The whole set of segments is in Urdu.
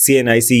CNIC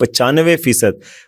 95%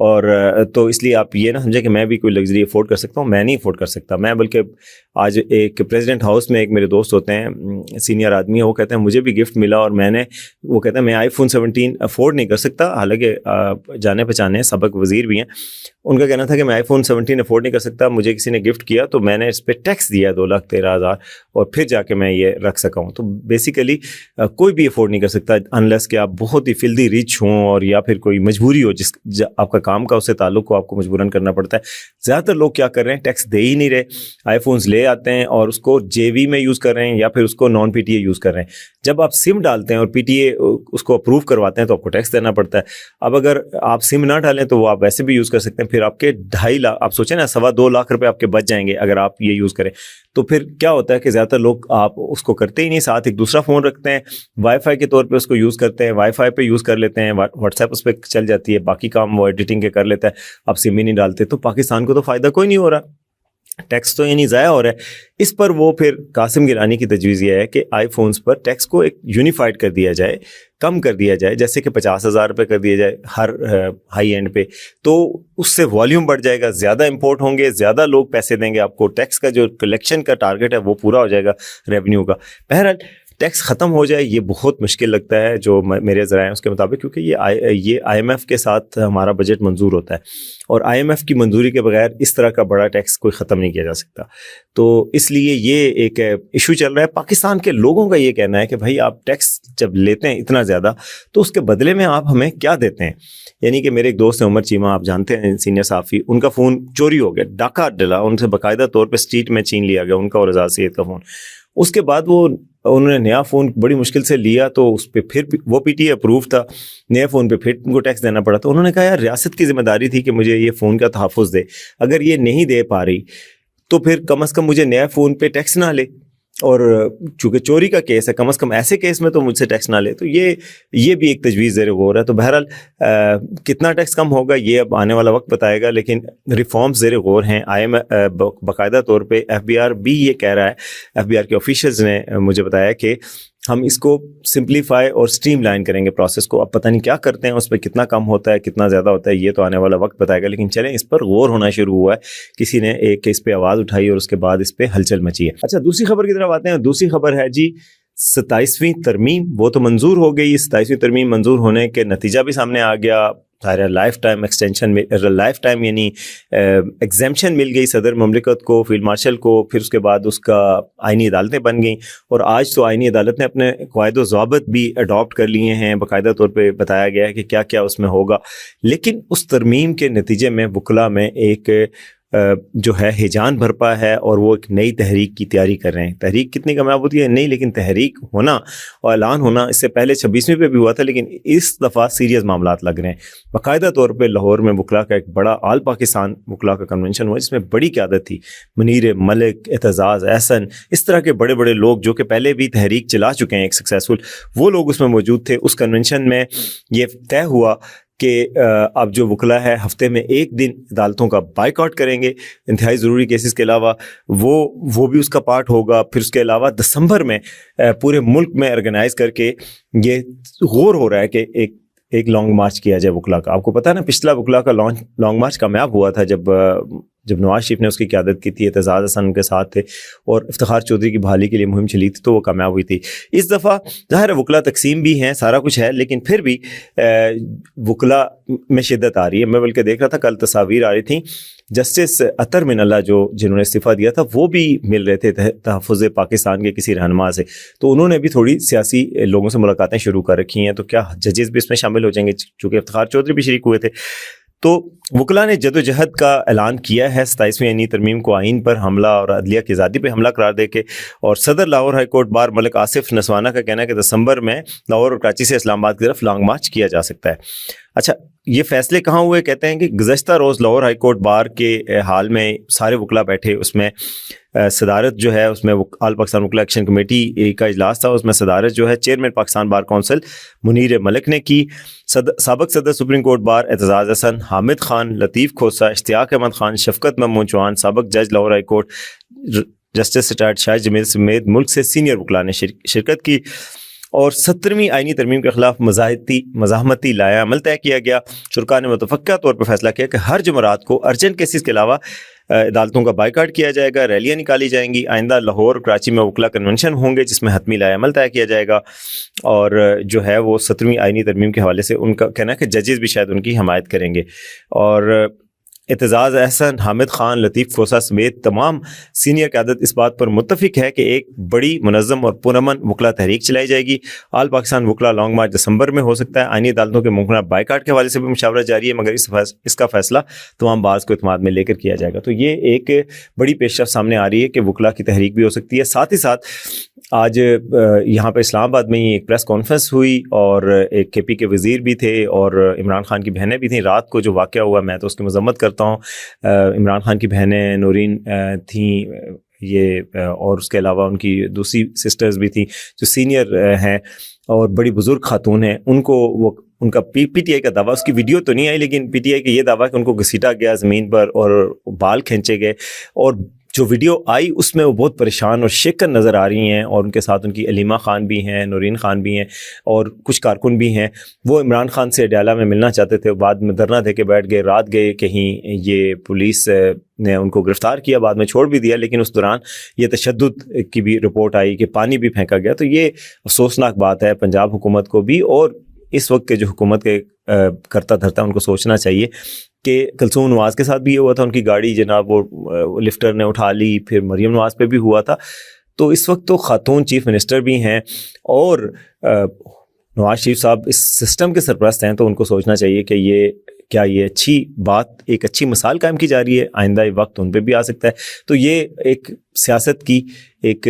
اور تو اس لیے آپ یہ نہ سمجھیں کہ میں بھی کوئی لگژری افورڈ کر سکتا ہوں، میں نہیں افورڈ کر سکتا میں، بلکہ آج ایک پریزیڈنٹ ہاؤس میں ایک میرے دوست ہوتے ہیں سینئر آدمی ہیں، وہ کہتے ہیں مجھے بھی گفٹ ملا اور وہ کہتے ہیں میں آئی فون 17 افورڈ نہیں کر سکتا، حالانکہ جانے پہچانے ہیں، سابق وزیر بھی ہیں، ان کا کہنا تھا کہ میں آئی فون 17 افورڈ نہیں کر سکتا، مجھے کسی نے گفٹ کیا تو میں نے اس پہ ٹیکس دیا 2,13,000 اور پھر جا کے میں یہ رکھ سکا ہوں۔ تو بیسیکلی کوئی بھی افورڈ نہیں کر سکتا انلیس کہ آپ بہت ہی فلدی ریچ ہوں اور یا پھر کوئی مجبوری ہو جس آپ کا کام کا اس سے تعلق ہو، آپ کو مجبوراً کرنا پڑتا ہے۔ زیادہ تر لوگ کیا کر رہے ہیں، ٹیکس دے ہی نہیں رہے، آئی فونز لے آتے ہیں اور اس کو جے وی میں یوز کر رہے ہیں یا پھر اس کو naan P T A use کر رہے ہیں۔ جب آپ سم ڈالتے ہیں اور پی ٹی اے اس کو اپروو کرواتے ہیں تو آپ کو ٹیکس دینا پڑتا ہے۔ اب اگر آپ سم نہ ڈالیں تو وہ آپ ویسے بھی یوز کر سکتے ہیں، پھر آپ کے 2.5 لاکھ، آپ سوچیں نا 2.25 لاکھ روپے آپ کے بچ جائیں گے اگر آپ یہ یوز کریں۔ تو پھر کیا ہوتا ہے کہ زیادہ تر لوگ آپ اس کو کرتے ہی نہیں، ساتھ ایک دوسرا فون رکھتے ہیں، وائی فائی کے طور پہ اس کو یوز کرتے ہیں، وائی فائی پہ یوز کر لیتے ہیں، واٹس ایپ اس پہ چل جاتی ہے، باقی کام وہ ایڈیٹنگ کے کر لیتا ہے، آپ سم ہی نہیں ڈالتے۔ تو پاکستان کو تو فائدہ کوئی نہیں ہو رہا، ٹیکس تو یعنی ضائع ہو رہا ہے۔ اس پر وہ پھر قاسم گیلانی کی تجویز یہ ہے کہ آئی فونز پر ٹیکس کو ایک یونیفائڈ کر دیا جائے، کم کر دیا جائے، جیسے کہ 50,000 روپے کر دیا جائے ہر ہائی اینڈ پہ، تو اس سے والیوم بڑھ جائے گا، زیادہ امپورٹ ہوں گے، زیادہ لوگ پیسے دیں گے آپ کو، ٹیکس کا جو کلیکشن کا ٹارگٹ ہے وہ پورا ہو جائے گا ریونیو کا۔ بہرحال ٹیکس ختم ہو جائے یہ بہت مشکل لگتا ہے جو میرے ذرائع ہیں اس کے مطابق، کیونکہ یہ آئی ایم ایف کے ساتھ ہمارا بجٹ منظور ہوتا ہے اور آئی ایم ایف کی منظوری کے بغیر اس طرح کا بڑا ٹیکس کوئی ختم نہیں کیا جا سکتا۔ تو اس لیے یہ ایک ایشو چل رہا ہے۔ پاکستان کے لوگوں کا یہ کہنا ہے کہ بھائی آپ ٹیکس جب لیتے ہیں اتنا زیادہ تو اس کے بدلے میں آپ ہمیں کیا دیتے ہیں؟ یعنی کہ میرے ایک دوست ہیں عمر چیمہ، آپ جانتے ہیں سینئر صحافی، ان کا فون چوری ہو گیا، ڈاکہ ڈلا، ان سے باقاعدہ طور پہ اسٹریٹ میں چھین لیا گیا ان کا اور اعزاز سید کا فون۔ اس کے بعد انہوں نے نیا فون بڑی مشکل سے لیا تو اس پہ پھر وہ پی ٹی اے اپروو تھا، نئے فون پہ پھر ان کو ٹیکس دینا پڑا۔ تو انہوں نے کہا یار ریاست کی ذمہ داری تھی کہ مجھے یہ فون کا تحفظ دے، اگر یہ نہیں دے پا رہی تو پھر کم از کم مجھے نیا فون پہ ٹیکس نہ لے، اور چونکہ چوری کا کیس ہے کم از کم ایسے کیس میں تو مجھ سے ٹیکس نہ لے۔ تو یہ بھی ایک تجویز زیر غور ہے۔ تو بہرحال کتنا ٹیکس کم ہوگا یہ اب آنے والا وقت بتائے گا، لیکن ریفارمز زیر غور ہیں۔ باقاعدہ طور پہ ایف بی آر بھی یہ کہہ رہا ہے، ایف بی آر کے آفیشلز نے مجھے بتایا کہ ہم اس کو سمپلیفائی اور اسٹریم لائن کریں گے پروسیس کو۔ اب پتہ نہیں کیا کرتے ہیں، اس پہ کتنا کم ہوتا ہے کتنا زیادہ ہوتا ہے یہ تو آنے والا وقت بتائے گا، لیکن چلیں اس پر غور ہونا شروع ہوا ہے، کسی نے ایک اس پہ آواز اٹھائی اور اس کے بعد اس پہ ہلچل مچی ہے۔ اچھا دوسری خبر کی طرف آتے ہیں۔ دوسری خبر ہے جی 27ویں ترمیم، وہ تو منظور ہو گئی، 27ویں ترمیم منظور ہونے کے نتیجہ بھی سامنے آ گیا، لائف ٹائم ایکسٹینشن میں، لائف ٹائم یعنی ایگزیمپشن مل گئی صدر مملکت کو، فیلڈ مارشل کو، پھر اس کے بعد اس کا آئینی عدالتیں بن گئیں، اور آج تو آئینی عدالت نے اپنے قواعد و ضوابط بھی اڈاپٹ کر لیے ہیں، باقاعدہ طور پہ بتایا گیا ہے کہ کیا کیا اس میں ہوگا۔ لیکن اس ترمیم کے نتیجے میں وکلاء میں ایک جو ہے ہیجان بھرپا ہے اور وہ ایک نئی تحریک کی تیاری کر رہے ہیں۔ تحریک کتنی کامیاب ہوتی ہے نہیں، لیکن تحریک ہونا اور اعلان ہونا اس سے پہلے 26ویں پہ بھی ہوا تھا، لیکن اس دفعہ سیریس معاملات لگ رہے ہیں۔ باقاعدہ طور پہ لاہور میں وکلاء کا ایک بڑا آل پاکستان وکلاء کا کنونشن ہوا جس میں بڑی قیادت تھی، منیر ملک، اعتزاز احسن، اس طرح کے بڑے بڑے لوگ جو کہ پہلے بھی تحریک چلا چکے ہیں ایک سکسیسفل، وہ لوگ اس میں موجود تھے۔ اس کنونشن میں یہ طے ہوا کہ اب جو وکلاء ہے ہفتے میں ایک دن عدالتوں کا بائیک آؤٹ کریں گے انتہائی ضروری کیسز کے علاوہ، وہ بھی اس کا پارٹ ہوگا۔ پھر اس کے علاوہ دسمبر میں پورے ملک میں آرگنائز کر کے یہ غور ہو رہا ہے کہ ایک لانگ مارچ کیا جائے وکلاء کا۔ آپ کو پتہ ہے نا پچھلا وکلاء کا لانگ مارچ کامیاب ہوا تھا جب نواز شریف نے اس کی قیادت کی تھی، اعتزاز احسن ان کے ساتھ تھے اور افتخار چودھری کی بحالی کے لیے مہم چلی تھی تو وہ کامیاب ہوئی تھی۔ اس دفعہ ظاہر ہے وکلاء تقسیم بھی ہیں، سارا کچھ ہے، لیکن پھر بھی وکلاء میں شدت آ رہی ہے۔ میں بلکہ دیکھ رہا تھا کل تصاویر آ رہی تھیں، جسٹس اطہر من اللہ جنہوں نے استعفیٰ دیا تھا وہ بھی مل رہے تھے تحفظ پاکستان کے کسی رہنما سے، تو انہوں نے بھی تھوڑی سیاسی لوگوں سے ملاقاتیں شروع کر رکھی ہیں۔ تو کیا ججز بھی اس میں شامل ہو جائیں گے؟ چونکہ افتخار چودھری بھی شریک ہوئے تھے۔ تو وکلاء نے جد و جہد کا اعلان کیا ہے 27ویں آئینی ترمیم کو آئین پر حملہ اور عدلیہ کی آزادی پہ حملہ قرار دے کے، اور صدر لاہور ہائی کورٹ بار ملک آصف نسوانہ کا کہنا ہے کہ دسمبر میں لاہور اور کراچی سے اسلام آباد کی طرف لانگ مارچ کیا جا سکتا ہے۔ اچھا یہ فیصلے کہاں ہوئے؟ کہتے ہیں کہ گزشتہ روز لاہور ہائی کورٹ بار کے حال میں سارے وکلاء بیٹھے، اس میں صدارت جو ہے اس میں آل پاکستان وکلاء ایکشن کمیٹی کا اجلاس تھا، اس میں صدارت جو ہے chairman Pakistan bar council Munir Malik نے کی۔ سابق صدر supreme court bar Aitzaz Ahsan, Hamid Khan, Latif Khosa, Ishtiaq Ahmed Khan, Shafqat Mamnoon Chauhan, سابق جج Lahore high court justice retired Shahid Jamil سمیت ملک سے سینئر وکلاء نے شرکت کی۔ اور 17ویں آئینی ترمیم کے خلاف مزاحمتی لائحہ عمل طے کیا گیا. شرکاء نے متفقہ طور پر فیصلہ کیا کہ ہر جمعرات کو ارجنٹ کیسز کے علاوہ عدالتوں کا بائیکاٹ کیا جائے گا, ریلیاں نکالی جائیں گی. آئندہ لاہور اور کراچی میں وکلا کنونشن ہوں گے جس میں حتمی لائحہ عمل طے کیا جائے گا. اور جو ہے وہ 17ویں آئینی ترمیم کے حوالے سے ان کا کہنا ہے کہ ججز بھی شاید ان کی حمایت کریں گے. اور اعتزاز احسن, حامد خان, لطیف کوسا سمیت تمام سینئر قیادت اس بات پر متفق ہے کہ ایک بڑی منظم اور پرامن وکلا تحریک چلائی جائے گی. آل پاکستان وکلا لانگ مارچ دسمبر میں ہو سکتا ہے. آئینی عدالتوں کے ممکنہ بائیکاٹ کے حوالے سے بھی مشاورت جاری ہے, مگر اس کا فیصلہ تمام بارز کو اعتماد میں لے کر کیا جائے گا. تو یہ ایک بڑی پیش رفت سامنے آ رہی ہے کہ وکلا کی تحریک بھی ہو سکتی ہے. ساتھ ہی ساتھ آج یہاں پہ اسلام آباد میں ہی ایک پریس کانفرنس ہوئی اور ایک کے پی کے وزیر بھی تھے اور عمران خان کی بہنیں بھی تھیں. رات کو جو واقعہ ہوا میں تو اس کی مذمت کرتا ہوں. عمران خان کی بہنیں نورین تھیں یہ, اور اس کے علاوہ ان کی دوسری سسٹرز بھی تھیں جو سینئر ہیں اور بڑی بزرگ خاتون ہیں. ان کو وہ ان کا پی ٹی آئی کا دعویٰ, اس کی ویڈیو تو نہیں آئی لیکن پی ٹی آئی کا یہ دعویٰ کہ ان کو گھسیٹا گیا زمین پر اور بال کھینچے گئے. اور جو ویڈیو آئی اس میں وہ بہت پریشان اور شیکن نظر آ رہی ہیں, اور ان کے ساتھ ان کی علیمہ خان بھی ہیں, نورین خان بھی ہیں اور کچھ کارکن بھی ہیں. وہ عمران خان سے ڈیالہ میں ملنا چاہتے تھے, بعد میں دھرنا دے کے بیٹھ گئے. رات گئے کہیں, یہ پولیس نے ان کو گرفتار کیا, بعد میں چھوڑ بھی دیا, لیکن اس دوران یہ تشدد کی بھی رپورٹ آئی کہ پانی بھی پھینکا گیا. تو یہ افسوسناک بات ہے پنجاب حکومت کو بھی, اور اس وقت کے جو حکومت کے کرتا دھرتا ان کو سوچنا چاہیے کہ کلثوم نواز کے ساتھ بھی یہ ہوا تھا, ان کی گاڑی جناب وہ لفٹر نے اٹھا لی, پھر مریم نواز پہ بھی ہوا تھا. تو اس وقت تو خاتون چیف منسٹر بھی ہیں اور نواز شریف صاحب اس سسٹم کے سرپرست ہیں, تو ان کو سوچنا چاہیے کہ یہ اچھی بات, ایک اچھی مثال قائم کی جا رہی ہے, آئندہ وقت ان پہ بھی آ سکتا ہے. تو یہ ایک سیاست کی ایک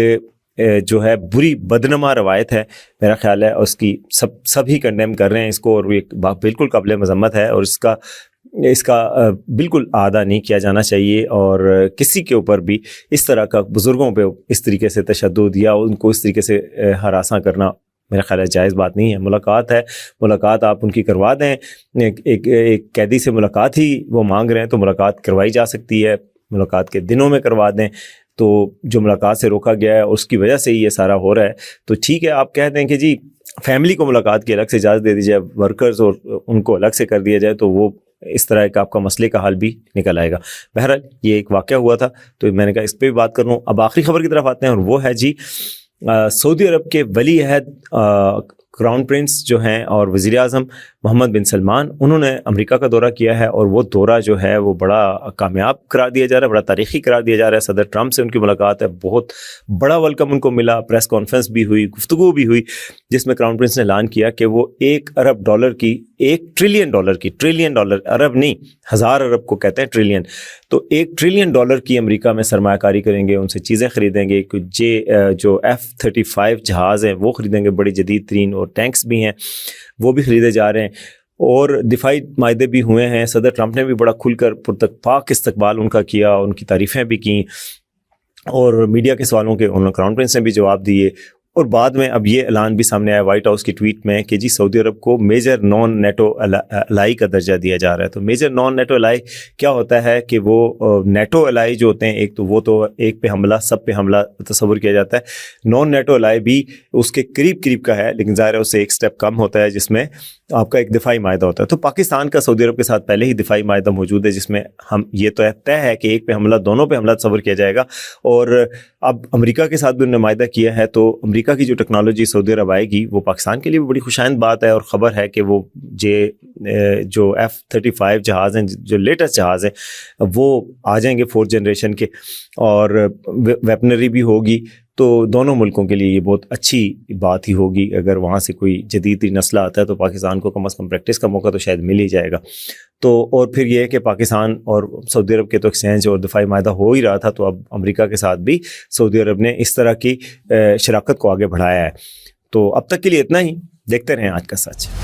جو ہے بری بدنما روایت ہے میرا خیال ہے, اور اس کی سب ہی کنڈیم کر رہے ہیں اس کو, اور یہ بالکل قابل مذمت ہے, اور اس کا بالکل اعادہ نہیں کیا جانا چاہیے. اور کسی کے اوپر بھی اس طرح کا ایک پہ اس طریقے سے تشدد یا ان کو اس طریقے سے ہراساں کرنا میرا خیال ہے جائز بات نہیں ہے. ملاقات آپ ان کی کروا دیں, ایک قیدی سے ملاقات ہی وہ مانگ رہے ہیں تو ملاقات کروائی جا سکتی ہے, ملاقات کے دنوں میں کروا دیں. تو جو ملاقات سے روکا گیا ہے اس کی وجہ سے ہی یہ سارا ہو رہا ہے. تو ٹھیک ہے, آپ کہہ دیں کہ جی فیملی کو ملاقات کی الگ سے اجازت دے دی جائے, ورکرز اور ان کو الگ سے کر دیا جائے, تو وہ اس طرح ایک آپ کا مسئلے کا حل بھی نکل آئے گا. بہرحال یہ ایک واقعہ ہوا تھا تو میں نے کہا اس پہ بھی بات کر لوں. اب آخری خبر کی طرف آتے ہیں, اور وہ ہے جی سعودی عرب کے ولی عہد کراؤن پرنس جو ہیں اور وزیر اعظم محمد بن سلمان, انہوں نے امریکہ کا دورہ کیا ہے, اور وہ دورہ جو ہے وہ بڑا کامیاب قرار دیا جا رہا ہے, بڑا تاریخی قرار دیا جا رہا ہے. صدر ٹرمپ سے ان کی ملاقات ہے, بہت بڑا ویلکم ان کو ملا, پریس کانفرنس بھی ہوئی, گفتگو بھی ہوئی, جس میں کراؤن پرنس نے اعلان کیا کہ وہ $1 ارب کی, $1 ٹریلین ڈالر, ارب نہیں 1000 ارب کو کہتے ہیں ٹریلین, تو $1 ٹریلین کی امریکہ میں سرمایہ کاری کریں گے, ان سے چیزیں خریدیں گے, جو F-35 جہاز ہیں وہ خریدیں گے, بڑی جدید ترین, اور ٹینکس بھی ہیں وہ بھی خریدے جا رہے ہیں, اور دفاعی معاہدے بھی ہوئے ہیں. صدر ٹرمپ نے بھی بڑا کھل کر پاک استقبال ان کا کیا, ان کی تعریفیں بھی کیں, اور میڈیا کے سوالوں کے انہوں نے کراؤن پرنس نے بھی جواب دیے. اور بعد میں اب یہ اعلان بھی سامنے آیا وائٹ ہاؤس کی ٹویٹ میں کہ جی سعودی عرب کو میجر نان نیٹو الائی کا درجہ دیا جا رہا ہے. تو میجر نان نیٹو الائی کیا ہوتا ہے کہ وہ نیٹو الائی جو ہوتے ہیں, ایک تو وہ تو ایک پہ حملہ, سب پہ حملہ تصور کیا جاتا ہے. نان نیٹو الائی بھی اس کے قریب کا ہے, لیکن ظاہر ہے اس سے ایک سٹیپ کم ہوتا ہے, جس میں آپ کا ایک دفاعی معاہدہ ہوتا ہے. تو پاکستان کا سعودی عرب کے ساتھ پہلے ہی دفاعی معاہدہ موجود ہے, جس میں ہم یہ تو طے ہے کہ ایک پہ حملہ, دونوں پہ حملہ تصور کیا جائے گا. اور اب امریکہ کے ساتھ بھی انہوں نے معاہدہ کیا ہے, تو امریکہ کی جو ٹیکنالوجی سعودی عرب آئے گی وہ پاکستان کے لیے بھی بڑی خوشائند بات ہے. اور خبر ہے کہ وہ جو F-35 جہاز ہیں, جو لیٹسٹ جہاز ہیں, وہ آ جائیں گے 4th جنریشن کے, اور ویپنری بھی ہوگی. تو دونوں ملکوں کے لیے یہ بہت اچھی بات ہی ہوگی. اگر وہاں سے کوئی جدید نسلہ آتا ہے تو پاکستان کو کم از کم پریکٹس کا موقع تو شاید مل ہی جائے گا. تو اور پھر یہ ہے کہ پاکستان اور سعودی عرب کے تو ایکسچینج اور دفاعی معاہدہ ہو ہی رہا تھا, تو اب امریکہ کے ساتھ بھی سعودی عرب نے اس طرح کی شراکت کو آگے بڑھایا ہے. تو اب تک کے لیے اتنا ہی, دیکھتے رہیں آج کا سچ.